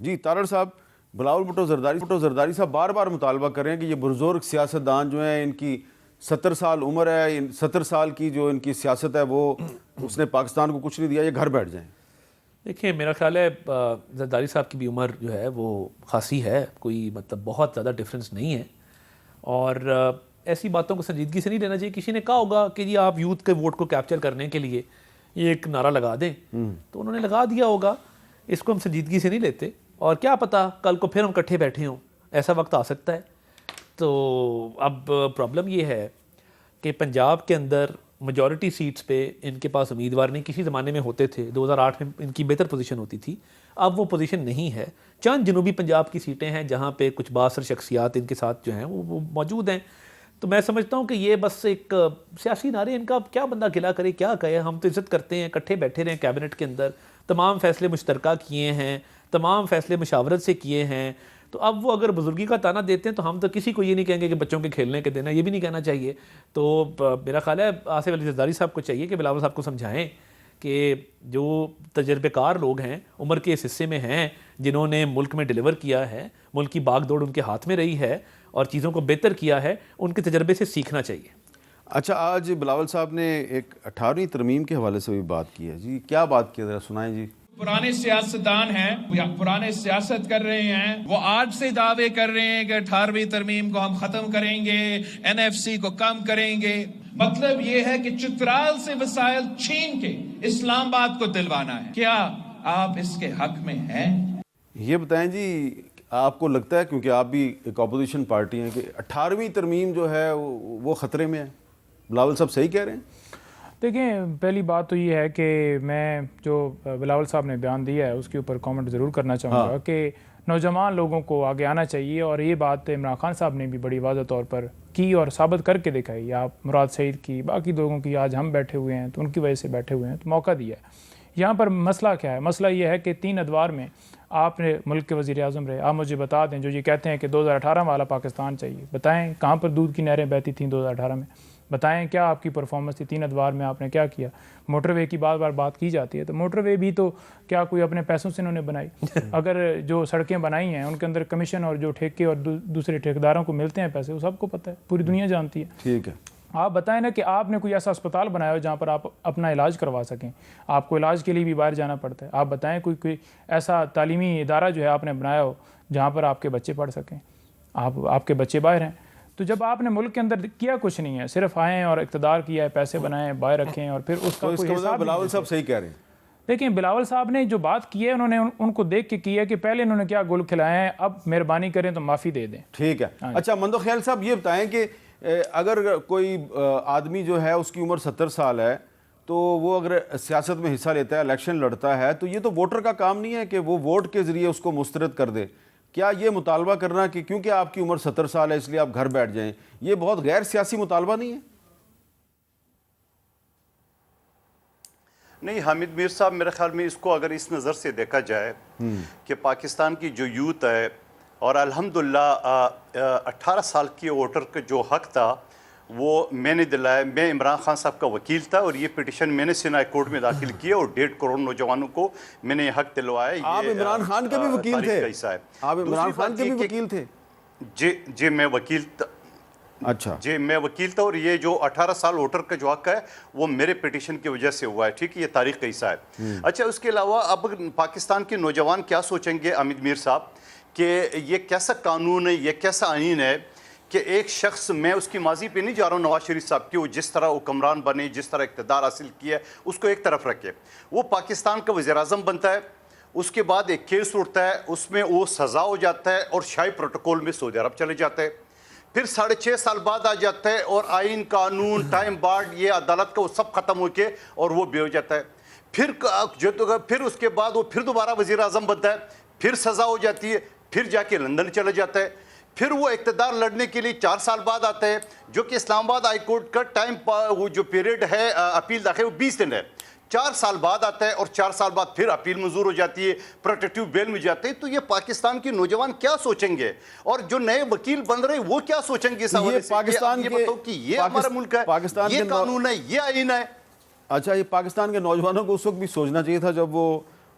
جی طارڑ صاحب، بلاول بھٹو زرداری صاحب بار بار مطالبہ کر رہے ہیں کہ یہ بزرگ سیاستدان جو ہیں ان کی 70 سال عمر ہے، 70 سال کی جو ان کی سیاست ہے وہ اس نے پاکستان کو کچھ نہیں دیا، یہ گھر بیٹھ جائیں۔ دیکھیں میرا خیال ہے زرداری صاحب کی بھی عمر جو ہے وہ خاصی ہے، کوئی مطلب بہت زیادہ ڈفرینس نہیں ہے، اور ایسی باتوں کو سنجیدگی سے نہیں لینا چاہیے۔ کسی نے کہا ہوگا کہ جی آپ یوتھ کے ووٹ کو کیپچر کرنے کے لیے یہ ایک نعرہ لگا دیں، تو انہوں نے لگا دیا ہوگا، اس کو ہم سنجیدگی سے نہیں لیتے، اور کیا پتہ کل کو پھر ہم اکٹھے بیٹھے ہوں، ایسا وقت آ سکتا ہے۔ تو اب پرابلم یہ ہے کہ پنجاب کے اندر میجورٹی سیٹس پہ ان کے پاس امیدوار نہیں، کسی زمانے میں ہوتے تھے، 2008 میں ان کی بہتر پوزیشن ہوتی تھی، اب وہ پوزیشن نہیں ہے۔ چند جنوبی پنجاب کی سیٹیں ہیں جہاں پہ کچھ بااثر شخصیات ان کے ساتھ جو ہیں وہ موجود ہیں، تو میں سمجھتا ہوں کہ یہ بس ایک سیاسی نعرے، ان کا کیا بندہ گلا کرے، کیا کہے، ہم تو عزت کرتے ہیں، اکٹھے بیٹھے رہے ہیں کیبنٹ کے اندر، تمام فیصلے مشترکہ کیے ہیں، تمام فیصلے مشاورت سے کیے ہیں، تو اب وہ اگر بزرگی کا تانا دیتے ہیں تو ہم تو کسی کو یہ نہیں کہیں گے کہ بچوں کے کھیلنے کے دن ہے، یہ بھی نہیں کہنا چاہیے۔ تو میرا خیال ہے آصف علی زرداری صاحب کو چاہیے کہ بلاول صاحب کو سمجھائیں کہ جو تجربے کار لوگ ہیں، عمر کے اس حصے میں ہیں، جنہوں نے ملک میں ڈیلیور کیا ہے، ملک کی باغ دوڑ ان کے ہاتھ میں رہی ہے اور چیزوں کو بہتر کیا ہے، ان کے تجربے سے سیکھنا چاہیے۔ اچھا، آج بلاول صاحب نے ایک 18ویں ترمیم کے حوالے سے بھی بات کی ہے، جی کیا بات کی ہے، ذرا سنائیں جی۔ پرانے سیاستدان ہیں یا پرانے سیاست کر رہے ہیں، وہ آج سے دعوے کر رہے ہیں کہ 18ویں ترمیم کو ہم ختم کریں گے، NFC کو کم کریں گے۔ مطلب یہ ہے کہ چترال سے وسائل چھین کے اسلام آباد کو دلوانا ہے۔ کیا آپ اس کے حق میں ہیں؟ یہ بتائیں جی، آپ کو لگتا ہے، کیونکہ آپ بھی ایک اپوزیشن پارٹی ہیں، کہ 18ویں ترمیم جو ہے وہ خطرے میں ہے؟ بلاول صاحب صحیح کہہ رہے ہیں؟ دیکھیں پہلی بات تو یہ ہے کہ میں جو بلاول صاحب نے بیان دیا ہے اس کے اوپر کامنٹ ضرور کرنا چاہوں گا کہ نوجوان لوگوں کو آگے آنا چاہیے، اور یہ بات عمران خان صاحب نے بھی بڑی واضح طور پر کی اور ثابت کر کے دکھائی۔ آپ مراد سعید کی، باقی لوگوں کی، آج ہم بیٹھے ہوئے ہیں تو ان کی وجہ سے بیٹھے ہوئے ہیں، تو موقع دیا ہے۔ یہاں پر مسئلہ کیا ہے؟ مسئلہ یہ ہے کہ 3 ادوار میں آپ نے ملک کے وزیر اعظم رہے، آپ مجھے بتا دیں جو یہ کہتے ہیں کہ 2018 والا پاکستان چاہیے، بتائیں کہاں پر دودھ کی نہریں بہتی تھیں 2018 میں؟ بتائیں کیا آپ کی پرفارمنس تھی 3 ادوار میں، آپ نے کیا کیا؟ موٹر وے کی بار بار بات کی جاتی ہے، تو موٹر وے بھی تو کیا کوئی اپنے پیسوں سے انہوں نے بنائی؟ اگر جو سڑکیں بنائی ہیں ان کے اندر کمیشن اور جو ٹھیکے اور دوسرے ٹھیکیداروں کو ملتے ہیں پیسے، وہ سب کو پتہ ہے، پوری دنیا جانتی ہے۔ ٹھیک ہے، آپ بتائیں نا کہ آپ نے کوئی ایسا اسپتال بنایا ہو جہاں پر آپ اپنا علاج کروا سکیں، آپ کو علاج کے لیے بھی باہر جانا پڑتا ہے۔ آپ بتائیں کوئی ایسا تعلیمی ادارہ جو ہے آپ نے بنایا ہو جہاں پر آپ کے بچے پڑھ سکیں، آپ کے بچے باہر ہیں۔ تو جب آپ نے ملک کے اندر کیا کچھ نہیں ہے، صرف آئیں اور اقتدار کیا ہے، پیسے بنائیں، باہر رکھیں، اور پھر اس کا کوئی حساب۔ بلاول صاحب صحیح کہہ رہے ہیں۔ دیکھیں بلاول صاحب نے جو بات کی ہے، انہوں نے ان کو دیکھ کے کی ہے کہ پہلے انہوں نے کیا گل کھلائے ہیں، اب مہربانی کریں تو معافی دے دیں۔ ٹھیک ہے۔ اچھا مندو خیال صاحب، یہ بتائیں کہ اگر کوئی آدمی جو ہے اس کی عمر 70 سال ہے تو وہ اگر سیاست میں حصہ لیتا ہے، الیکشن لڑتا ہے، تو یہ تو ووٹر کا کام نہیں ہے کہ وہ ووٹ کے ذریعے اس کو مسترد کر دے؟ کیا یہ مطالبہ کرنا کہ کیونکہ آپ کی عمر 70 سال ہے اس لیے آپ گھر بیٹھ جائیں، یہ بہت غیر سیاسی مطالبہ نہیں ہے؟ نہیں حامد میر صاحب، میرے خیال میں اس کو اگر اس نظر سے دیکھا جائے کہ پاکستان کی جو یوتھ ہے، اور الحمدللہ 18 سال کی ووٹر کا جو حق تھا وہ میں نے دلایا۔ میں عمران خان صاحب کا وکیل تھا اور یہ پٹیشن میں نے سینائی کورٹ میں داخل کیا اور 1.5 کروڑ نوجوانوں کو میں نے یہ حق دلوایا۔ آپ عمران خان کے بھی وکیل تھے؟ آپ عمران خان کے بھی وکیل تھے؟ جی میں وکیل تھا۔ اچھا جی میں وکیل تھا، اور یہ جو 18 سال ووٹر کا جو حق ہے وہ میرے پٹیشن کی وجہ سے ہوا ہے، ٹھیک ہے، یہ تاریخ کا حصہ ہے۔ اچھا اس کے علاوہ اب پاکستان کے نوجوان کیا سوچیں گے حامد میر صاحب کہ یہ کیسا قانون ہے، یہ کیسا آئین ہے کہ ایک شخص، میں اس کی ماضی پہ نہیں جا رہا ہوں، نواز شریف صاحب کی، وہ جس طرح حکمران بنے، جس طرح اقتدار حاصل کیا ہے اس کو ایک طرف رکھے، وہ پاکستان کا وزیر اعظم بنتا ہے، اس کے بعد ایک کیس اٹھتا ہے، اس میں وہ سزا ہو جاتا ہے اور شاہی پروٹوکول میں سعودی عرب چلے جاتا ہے، پھر 6.5 سال بعد آ جاتا ہے اور آئین، قانون، ٹائم بارڈ، یہ عدالت کا وہ سب ختم ہو کے اور وہ بھی ہو جاتا ہے، پھر اس کے بعد وہ پھر دوبارہ وزیر اعظم بنتا ہے، پھر سزا ہو جاتی ہے، پھر جا کے لندن چلا جاتا ہے، پھر وہ اقتدار لڑنے کے لیے 4 سال بعد آتا ہے، جو کہ اسلام آباد ہائی کورٹ کا ٹائم وہ جو پیریڈ ہے اپیل داخل وہ 20 دن ہے، 4 سال بعد آتا ہے اور 4 سال بعد پھر اپیل منظور ہو جاتی ہے، پروٹیکٹیو بیل میں جاتے ہیں۔ تو یہ پاکستان کے نوجوان کیا سوچیں گے، اور جو نئے وکیل بن رہے ہیں وہ کیا سوچیں گے اس حوالے سے؟ پاکستان یہ بتاؤ کہ یہ ہمارا ملک ہے، یہ قانون ہے، یہ آئین ہے۔ اچھا، یہ پاکستان کے نوجوانوں کو اس وقت بھی سوچنا چاہیے تھا جب وہ